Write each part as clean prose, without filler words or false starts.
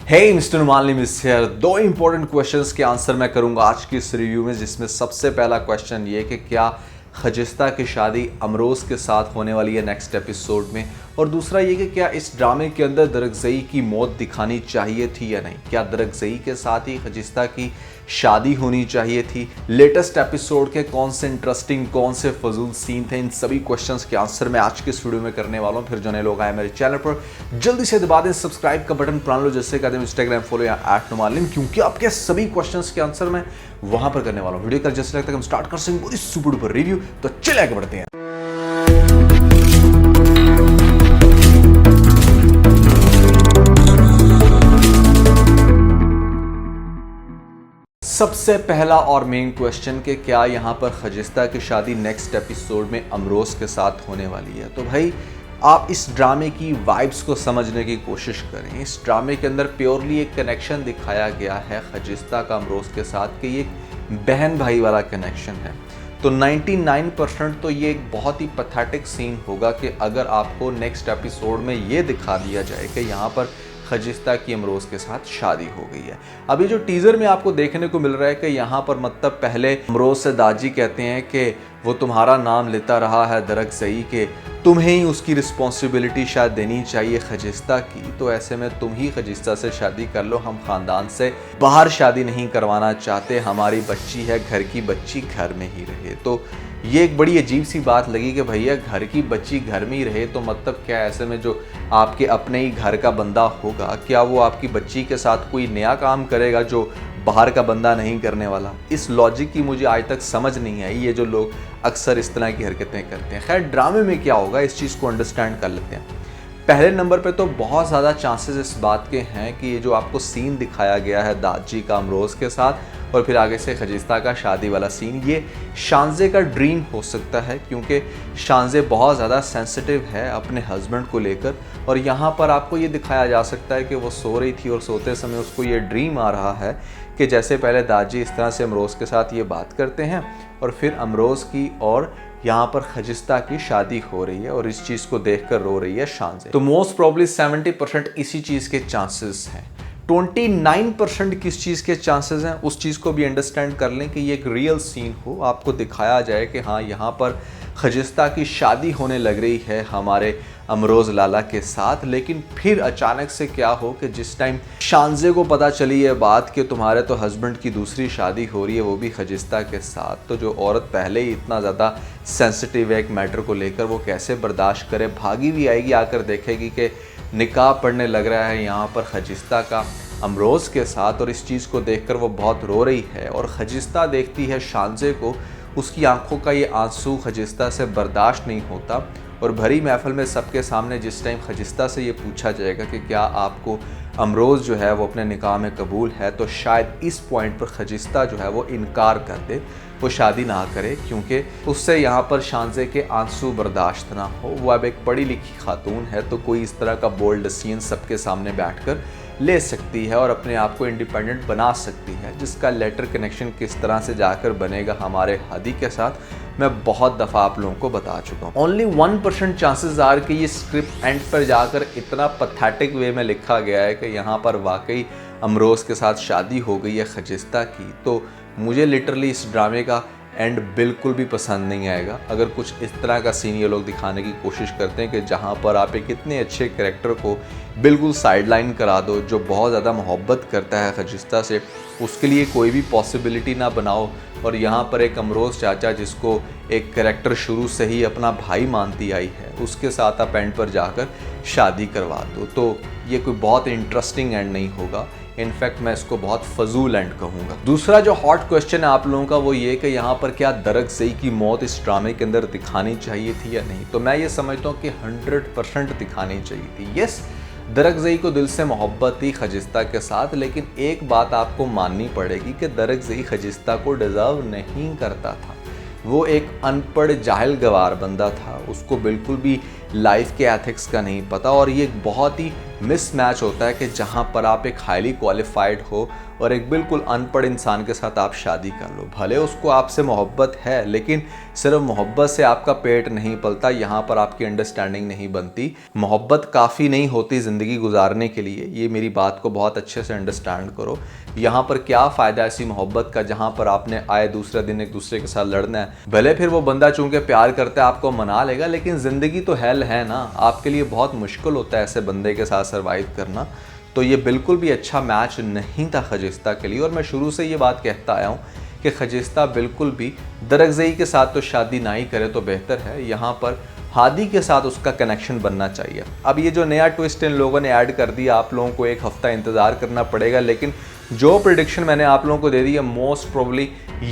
Hey mister Numan miss here. दो important questions के answer मैं करूंगा आज की इस रिव्यू में, जिसमें सबसे पहला क्वेश्चन ये कि क्या खजिस्ता की शादी अमरोज़ के साथ होने वाली है नेक्स्ट एपिसोड में, और दूसरा ये कि क्या इस ड्रामे के अंदर दरगज़ई की मौत दिखानी चाहिए थी या नहीं, क्या दरगज़ई के साथ ही खजिस्ता की शादी होनी चाहिए थी। लेटेस्ट एपिसोड के कौन से इंटरेस्टिंग कौन से फजूल सीन थे, इन सभी क्वेश्चंस के आंसर मैं आज के इस वीडियो में करने वाला हूँ। फिर जो नए लोग आए मेरे चैनल पर जल्दी से दबा दें सब्सक्राइब का बटन, प्राण लो जैसे कहते हैं इंस्टाग्राम फॉलो या @नुमान, क्योंकि आपके सभी क्वेश्चंस के आंसर मैं वहां पर करने वाला हूँ। वीडियो कर जैसे लगता है हम स्टार्ट कर सकें पूरी सुपर डुपर रिव्यू, तो चले आगे बढ़ते हैं। सबसे पहला और मेन क्वेश्चन कि क्या यहाँ पर खजिस्ता की शादी नेक्स्ट एपिसोड में अमरोज़ के साथ होने वाली है। तो भाई आप इस ड्रामे की वाइब्स को समझने की कोशिश करें। इस ड्रामे के अंदर प्योरली एक कनेक्शन दिखाया गया है खजिस्ता का अमरोज़ के साथ कि ये एक बहन भाई वाला कनेक्शन है। तो 99% तो ये एक बहुत ही पैथेटिक सीन होगा कि अगर आपको नेक्स्ट एपिसोड में ये दिखा दिया जाए कि यहाँ पर खजिस्ता की अमरोज़ के साथ शादी हो गई है। अभी जो टीज़र में आपको देखने को मिल रहा है कि यहाँ पर मतलब पहले अमरोज़ से दाजी कहते हैं कि वो तुम्हारा नाम लेता रहा है दरगज़ई के, तुम्हें ही उसकी रिस्पॉन्सिबिलिटी शायद देनी चाहिए खजिस्ता की, तो ऐसे में तुम ही खजिस्ता से शादी कर लो, हम ख़ानदान से बाहर शादी नहीं करवाना चाहते, हमारी बच्ची है, घर की बच्ची घर में ही रहे। तो ये एक बड़ी अजीब सी बात लगी कि भैया घर की बच्ची घर में ही रहे, तो मतलब क्या ऐसे में जो आपके अपने ही घर का बंदा होगा, क्या वो आपकी बच्ची के साथ कोई नया काम करेगा जो बाहर का बंदा नहीं करने वाला। इस लॉजिक की मुझे आज तक समझ नहीं आई, ये जो लोग अक्सर इस तरह की हरकतें करते हैं। खैर ड्रामे में क्या होगा इस चीज़ को अंडरस्टैंड कर लेते हैं। पहले नंबर पे तो बहुत ज़्यादा चांसेस इस बात के हैं कि ये जो आपको सीन दिखाया गया है दाजी का अमरोज़ के साथ और फिर आगे से खजिस्ता का शादी वाला सीन, ये शानज़े का ड्रीम हो सकता है, क्योंकि शानज़े बहुत ज़्यादा सेंसिटिव है अपने हस्बैंड को लेकर, और यहाँ पर आपको ये दिखाया जा सकता है कि वो सो रही थी और सोते समय उसको ये ड्रीम आ रहा है कि जैसे पहले दाजी इस तरह से अमरोज़ के साथ ये बात करते हैं और फिर अमरोज़ की और यहाँ पर खजिस्ता की शादी हो रही है और इस चीज़ को देखकर रो रही है शानज़े। तो मोस्ट प्रॉब्ली 70% इसी चीज़ के चांसेस हैं। 29% किस चीज़ के चांसेस हैं उस चीज़ को भी अंडरस्टैंड कर लें कि ये एक रियल सीन हो, आपको दिखाया जाए कि हाँ यहाँ पर खजिस्ता की शादी होने लग रही है हमारे अमरोज़ लाला के साथ, लेकिन फिर अचानक से क्या हो कि जिस टाइम शानज़े को पता चली ये बात कि तुम्हारे तो हस्बैंड की दूसरी शादी हो रही है वो भी खजिस्ता के साथ, तो जो औरत पहले ही इतना ज़्यादा सेंसिटिव है एक मैटर को लेकर, वो कैसे बर्दाश्त करे, भागी भी आएगी, आकर देखेगी कि निकाह पढ़ने लग रहा है यहाँ पर खजिस्ता का अमरोज़ के साथ, और इस चीज़ को देखकर वो बहुत रो रही है। और खजिस्ता देखती है शानज़े को, उसकी आंखों का ये आंसू खजिस्ता से बर्दाश्त नहीं होता, और भरी महफिल में सबके सामने जिस टाइम खजिस्ता से ये पूछा जाएगा कि क्या आपको अमरोज़ जो है वो अपने निकाह में कबूल है, तो शायद इस पॉइंट पर खजिस्ता जो है वो इनकार कर दे, वो शादी ना करे, क्योंकि उससे यहाँ पर शानज़े के आंसू बर्दाश्त ना हो। वो अब एक पढ़ी लिखी खातून है, तो कोई इस तरह का बोल्ड डिसीजन सबके सामने बैठकर ले सकती है और अपने आप को इंडिपेंडेंट बना सकती है, जिसका लेटर कनेक्शन किस तरह से जाकर बनेगा हमारे हादी के साथ मैं बहुत दफ़ा आप लोगों को बता चुका हूँ। ओनली 1% चांसेस आर कि ये स्क्रिप्ट एंड पर जाकर इतना पैथेटिक वे में लिखा गया है कि यहाँ पर वाकई अमरोज़ के साथ शादी हो गई है खजिस्ता की। तो मुझे लिटरली इस ड्रामे का एंड बिल्कुल भी पसंद नहीं आएगा अगर कुछ इस तरह का सीन ये लोग दिखाने की कोशिश करते हैं कि जहाँ पर आप एक इतने अच्छे कैरेक्टर को बिल्कुल साइडलाइन करा दो जो बहुत ज़्यादा मोहब्बत करता है खजिस्ता से, उसके लिए कोई भी पॉसिबिलिटी ना बनाओ, और यहाँ पर एक अमरोज़ चाचा जिसको एक कैरेक्टर शुरू से ही अपना भाई मानती आई है उसके साथ आप एंड पर जाकर शादी करवा दो, तो ये कोई बहुत इंटरेस्टिंग एंड नहीं होगा। इनफैक्ट मैं इसको बहुत फजूल एंड कहूँगा। दूसरा जो हॉट क्वेश्चन है आप लोगों का वो ये कि यहाँ पर क्या दरगज़ई की मौत इस ड्रामे के अंदर दिखानी चाहिए थी या नहीं। तो मैं ये समझता हूँ कि 100% दिखानी चाहिए थी। यस, दरगज़ई को दिल से मोहब्बत थी खजिस्ता के साथ, लेकिन एक बात आपको माननी पड़ेगी कि दरगज़ई खजिस्ता को डिज़र्व नहीं करता था। वो एक अनपढ़ जाहिल गवार बंदा था, उसको बिल्कुल भी लाइफ के एथिक्स का नहीं पता, और ये एक बहुत ही मिसमैच होता है कि जहाँ पर आप एक हाईली क्वालिफाइड हो और एक बिल्कुल अनपढ़ इंसान के साथ आप शादी कर लो। भले उसको आपसे मोहब्बत है, लेकिन सिर्फ मोहब्बत से आपका पेट नहीं पलता, यहाँ पर आपकी अंडरस्टैंडिंग नहीं बनती। मोहब्बत काफ़ी नहीं होती ज़िंदगी गुजारने के लिए, ये मेरी बात को बहुत अच्छे से अंडरस्टैंड करो। यहाँ पर क्या फ़ायदा ऐसी मोहब्बत का जहाँ पर आपने आए दूसरे दिन एक दूसरे के साथ लड़ना है। भले फिर वो बंदा चूंकि प्यार करता है आपको मना लेगा, लेकिन ज़िंदगी तो हेल है ना, आपके लिए बहुत मुश्किल होता है ऐसे बंदे के साथ सर्वाइव करना। तो ये बिल्कुल भी अच्छा मैच नहीं था खजिस्ता के लिए, और मैं शुरू से ये बात कहता आया हूँ कि खजिस्ता बिल्कुल भी दरगजई के साथ तो शादी ना ही करे तो बेहतर है। यहाँ पर हादी के साथ उसका कनेक्शन बनना चाहिए। अब ये जो नया ट्विस्ट इन लोगों ने ऐड कर दिया, आप लोगों को एक हफ्ता इंतज़ार करना पड़ेगा, लेकिन जो प्रेडिक्शन मैंने आप लोगों को दे दी है मोस्ट प्रोबेबली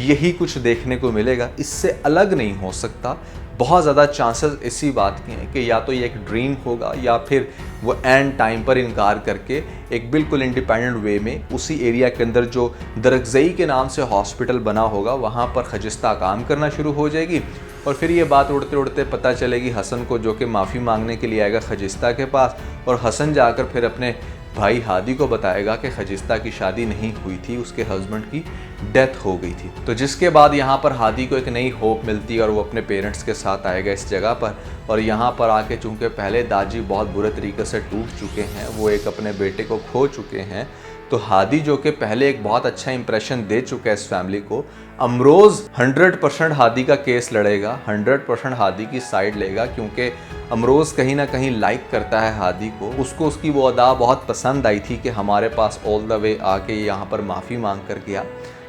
यही कुछ देखने को मिलेगा, इससे अलग नहीं हो सकता। बहुत ज़्यादा चांसेस इसी बात के हैं कि या तो ये एक ड्रीम होगा या फिर वो एंड टाइम पर इनकार करके एक बिल्कुल इंडिपेंडेंट वे में उसी एरिया के अंदर जो दरगजई के नाम से हॉस्पिटल बना होगा वहाँ पर खजिस्ता काम करना शुरू हो जाएगी। और फिर ये बात उड़ते उड़ते पता चलेगी हसन को, जो कि माफ़ी मांगने के लिए आएगा खजिस्ता के पास, और हसन जाकर फिर अपने भाई हादी को बताएगा कि खजिस्ता की शादी नहीं हुई थी, उसके हस्बैंड की डेथ हो गई थी। तो जिसके बाद यहाँ पर हादी को एक नई होप मिलती है और वो अपने पेरेंट्स के साथ आएगा इस जगह पर। और यहाँ पर आके चूँकि पहले दाजी बहुत बुरे तरीके से टूट चुके हैं, वो एक अपने बेटे को खो चुके हैं, तो हादी जो कि पहले एक बहुत अच्छा इंप्रेशन दे चुका है इस फैमिली को, अमरोज़ 100% हादी का केस लड़ेगा, 100% हादी की साइड लेगा, क्योंकि अमरोज़ कहीं ना कहीं लाइक करता है हादी को। उसको उसकी वो अदा बहुत पसंद आई थी कि हमारे पास ऑल द वे आके यहाँ पर माफ़ी मांग कर गया।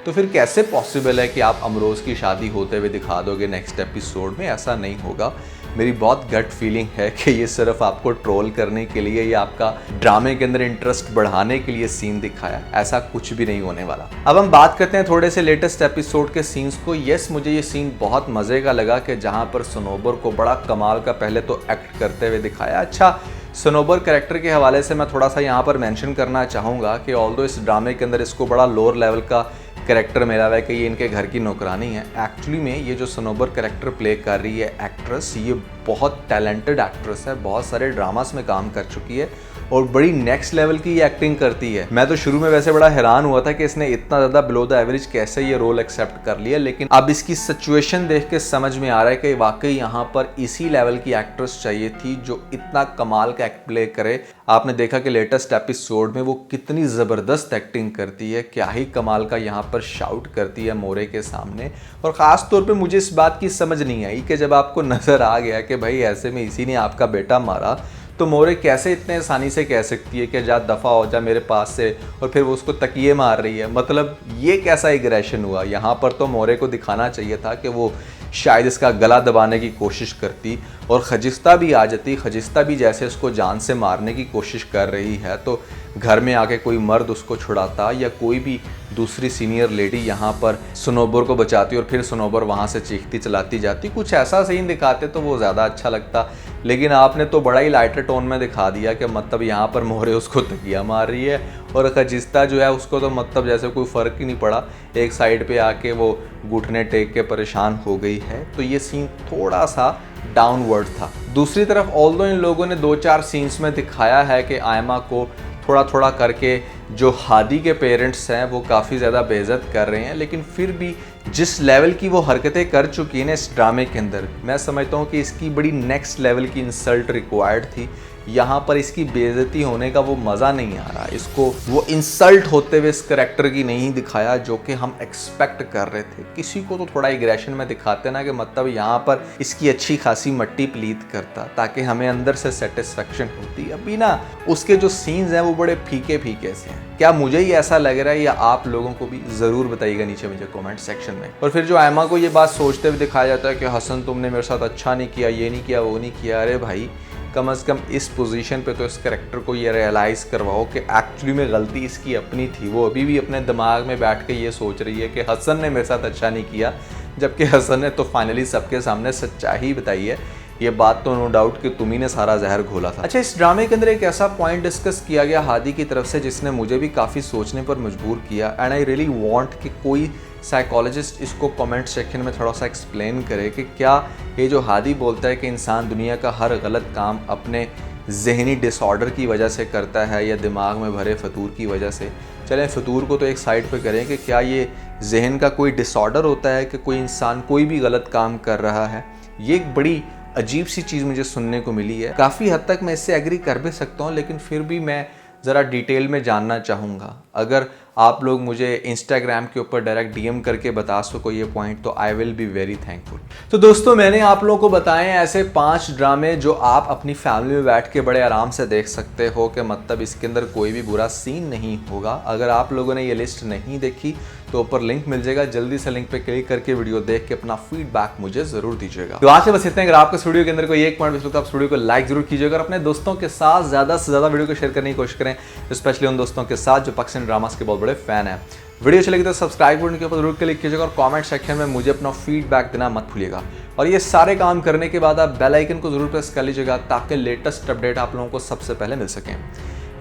तो फिर कैसे पॉसिबल है कि आप अमरोज़ की शादी होते हुए दिखा दोगे नेक्स्ट एपिसोड में? ऐसा नहीं होगा। मेरी बहुत गट फीलिंग है कि ये सिर्फ आपको ट्रोल करने के लिए या आपका ड्रामे के अंदर इंटरेस्ट बढ़ाने के लिए सीन दिखाया, ऐसा कुछ भी नहीं होने वाला। अब हम बात करते हैं थोड़े से लेटेस्ट एपिसोड के सीन्स को। यस, मुझे ये सीन बहुत मज़े का लगा कि जहाँ पर सनोबर को बड़ा कमाल का पहले तो एक्ट करते हुए दिखाया। अच्छा, सनोबर कैरेक्टर के हवाले से मैं थोड़ा सा यहाँ पर मेंशन करना चाहूँगा कि ऑल्दो इस ड्रामे के अंदर इसको बड़ा लोअर लेवल का कैरेक्टर मिला हुआ है कि ये इनके घर की नौकरानी है। एक्चुअली में ये जो सनोबर कैरेक्टर प्ले कर रही है एक्ट्रेस, ये बहुत टैलेंटेड एक्ट्रेस है, बहुत सारे ड्रामास में काम कर चुकी है और बड़ी नेक्स्ट लेवल की ये एक्टिंग करती है। मैं तो शुरू में वैसे बड़ा हैरान हुआ था कि इसने इतना ज़्यादा बिलो द एवरेज कैसे ये रोल एक्सेप्ट कर लिया, लेकिन अब इसकी सिचुएशन देख के समझ में आ रहा है कि वाकई यहाँ पर इसी लेवल की एक्ट्रेस चाहिए थी जो इतना कमाल का एक्ट प्ले करे। आपने देखा कि लेटेस्ट एपिसोड में वो कितनी ज़बरदस्त एक्टिंग करती है, क्या ही कमाल का यहाँ पर शाउट करती है मोरे के सामने। और ख़ास तौर पे मुझे इस बात की समझ नहीं आई कि जब आपको नज़र आ गया कि भाई ऐसे में इसी ने आपका बेटा मारा, तो मोरे कैसे इतने आसानी से कह सकती है कि जा दफ़ा हो जा मेरे पास से, और फिर वो उसको तकिए मार रही है। मतलब ये कैसा एग्रेशन हुआ? यहाँ पर तो मोरे को दिखाना चाहिए था कि वो शायद इसका गला दबाने की कोशिश करती और खजिस्ता भी आ जाती। खजिस्ता भी जैसे उसको जान से मारने की कोशिश कर रही है तो घर में आके कोई मर्द उसको छुड़ाता या कोई भी दूसरी सीनियर लेडी यहाँ पर सनोबर को बचाती और फिर सनोबर वहाँ से चीखती चलाती जाती। कुछ ऐसा सीन दिखाते तो वो ज़्यादा अच्छा लगता, लेकिन आपने तो बड़ा ही लाइटर टोन में दिखा दिया कि मतलब यहाँ पर मोहरे उसको तकिया मार रही है और खजिस्ता जो है उसको तो मतलब जैसे कोई फ़र्क ही नहीं पड़ा, एक साइड पे आके वो घुटने टेक के परेशान हो गई है। तो ये सीन थोड़ा सा डाउनवर्ड था। दूसरी तरफ ऑल्दो इन लोगों ने 2-4 सीन्स में दिखाया है कि आयमा को थोड़ा थोड़ा करके जो हादी के पेरेंट्स हैं वो काफ़ी ज़्यादा बेइज्जत कर रहे हैं, लेकिन फिर भी जिस लेवल की वो हरकतें कर चुकी हैं इस ड्रामे के अंदर, मैं समझता हूँ कि इसकी बड़ी नेक्स्ट लेवल की इंसल्ट रिक्वायर्ड थी। यहाँ पर इसकी बेइज्जती होने का वो मज़ा नहीं आ रहा, इसको वो इंसल्ट होते हुए इस करेक्टर की नहीं दिखाया जो कि हम एक्सपेक्ट कर रहे थे। किसी को तो थोड़ा एग्रेशन में दिखाते ना कि मतलब यहाँ पर इसकी अच्छी खासी मट्टी प्लीत करता ताकि हमें अंदर से सेटिस्फेक्शन होती। अभी ना उसके जो सीन्स हैं वो बड़े फीके फीके से हैं। क्या मुझे ही ऐसा लग रहा है या आप लोगों को भी? ज़रूर बताइएगा नीचे मुझे कमेंट सेक्शन में। और फिर जो आयमा को ये बात सोचते हुए दिखाया जाता है कि हसन तुमने मेरे साथ अच्छा नहीं किया, ये नहीं किया, वो नहीं किया। अरे भाई कम से कम इस पोजीशन पे तो इस कैरेक्टर को ये रियलाइज़ करवाओ कि एक्चुअली में गलती इसकी अपनी थी। वो अभी भी अपने दिमाग में बैठ के ये सोच रही है कि हसन ने मेरे साथ अच्छा नहीं किया, जबकि हसन ने तो फाइनली सबके सामने सच्चाई बताई है। ये बात तो नो डाउट कि तुम ही ने सारा जहर घोला था। अच्छा, इस ड्रामे के अंदर एक ऐसा पॉइंट डिस्कस किया गया हादी की तरफ से जिसने मुझे भी काफ़ी सोचने पर मजबूर किया, एंड आई रियली वांट कि कोई साइकोलॉजिस्ट इसको कमेंट सेक्शन में थोड़ा सा एक्सप्लेन करे कि क्या ये जो हादी बोलता है कि इंसान दुनिया का हर गलत काम अपने जहनी डिसऑर्डर की वजह से करता है या दिमाग में भरे फतूर की वजह से। चलें फतूर को तो एक साइड पे करें कि क्या ये जहन का कोई डिसऑर्डर होता है कि कोई इंसान कोई भी गलत काम कर रहा है। ये एक बड़ी अजीब सी चीज़ मुझे सुनने को मिली है। काफ़ी हद तक मैं इससे एग्री कर भी सकता हूँ, लेकिन फिर भी मैं ज़रा डिटेल में जानना चाहूँगा। अगर आप लोग मुझे इंस्टाग्राम के ऊपर डायरेक्ट डीएम करके बता सको ये पॉइंट, तो I will be very thankful. तो दोस्तों, मैंने आप लोगों को बताए हैं ऐसे 5 ड्रामे जो आप अपनी फैमिली में बैठ के बड़े आराम से देख सकते हो, कि मतलब इसके अंदर कोई भी बुरा सीन नहीं होगा। अगर आप लोगों ने ये लिस्ट नहीं देखी तो ऊपर लिंक मिल जाएगा, जल्दी से लिंक पे क्लिक करके वीडियो देख के अपना फीडबैक मुझे जरूर दीजिएगा। तो आज से बस इतना। अगर आपको इस वीडियो के अंदर कोई एक पॉइंट मिले तो आप इस वीडियो को लाइक जरूर कीजिएगा और अपने दोस्तों के साथ ज़्यादा से ज़्यादा वीडियो को शेयर करने की कोशिश करें, स्पेशली उन दोस्तों के साथ जो पाकिस्तानी ड्रामास के बहुत बड़े फैन हैं। वीडियो चलेगी तो सब्सक्राइब बटन के ऊपर जरूर क्लिक कीजिएगा और कमेंट सेक्शन में मुझे अपना फीडबैक देना मत भूलिएगा। और ये सारे काम करने के बाद आप बेल आइकन को जरूर प्रेस कर लीजिएगा ताकि लेटेस्ट अपडेट आप लोगों को सबसे पहले मिल सकें।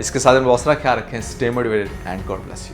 इसके साथ बहुत सारा ख्याल रखें। Stay motivated and God bless you.